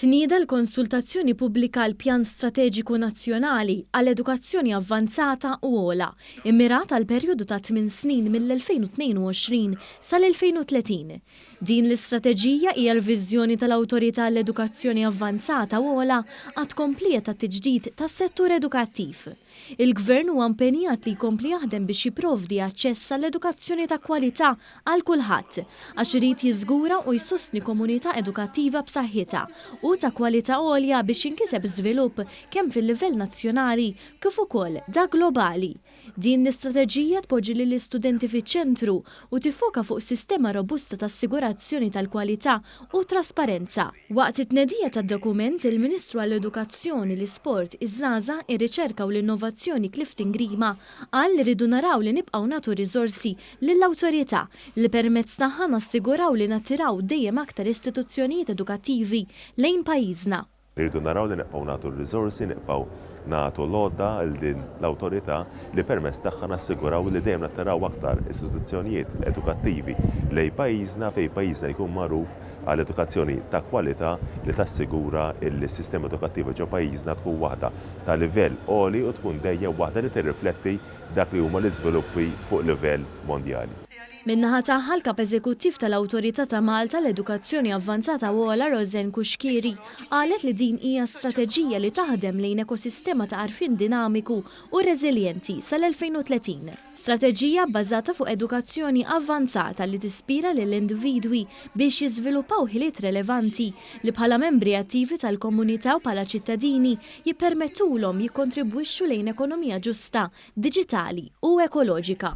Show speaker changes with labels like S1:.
S1: Tnieda l-konsultazzjoni pubblika l-Pjan Strateġiku Nazzjonali għall-Edukazzjoni Avvanzata u Ogħla, immirat għal perjodu ta' 8 snin mill-2022 sal-2030. Din l-istrateġija hija l-viżjoni tal-Awtorità għall-Edukazzjoni Avvanzata u Ogħla għad komplija ta' tiġdid tas-settur edukattiv. Il-Gvern huwa impenjat li jkompli jaħdem biex jipprovdi aċċess għall-edukazzjoni ta' kwalità għal kulħadd għax irid jiżgura u jsostni komunità edukattiva b'saħħitha u ta' kwalità għolja biex jinkiseb żvilupp kemm fil-livell nazzjonali kif ukoll dak globali. Din l-istrateġija tpoġġi lill-istudenti fiċ-ċentru u tifoka fuq sistema robusta ta' assigurazzjoni tal-kwalità u trasparenza. Waqt it-tnedija tad-dokument, il-Ministru għall-Edukazzjoni, l-Isport, iż-Żgħażagħ, ir-Riċerka u l-Innovazzjoni Clifton Grima qal li rridu naraw li nibqgħu nagħtu riżorsi lill-awtorità li permezz tagħha nassiguraw li nattiraw dejjem aktar istituzzjonijiet edukattivi lejn pajjiżna.
S2: Rridu naraw li nibqgħu nagħtu r-riżorsi, nibqgħu nagħtu l-għodda l-awtorità li permezz tagħha nassiguraw li dejjem nattiraw aktar istituzzjonijiet edukattivi lejn pajjiżna fejn pajjiżna jkun magħruf għal edukazzjoni ta' kwalità li tassigura l-sistema edukattiva ġo pajjiżna tkun waħda ta' livell għoli u tkun dejjem waħda li tirrifletti dak li huma l-iżviluppi fuq livell mondjali.
S1: Min-naħa tagħha l-Kap Eżekuttiv tal-Awtorità ta' Malta l-Edukazzjoni Avvanzata Ogħla Rosen Kuxkieri qalet li din hija strateġija li taħdem lejn ekosistema ta' għarfien dinamiku u reżiljenti sal-2030. Strateġija bbażata fuq edukazzjoni avvanzata li tispira lill-individwi biex jiżviluppaw ħiliet relevanti li bħala membri attivi tal-komunità u bħala ċittadini jippermettulhom jikkontribwixxu lejn ekonomija ġusta, diġitali u ekoloġika.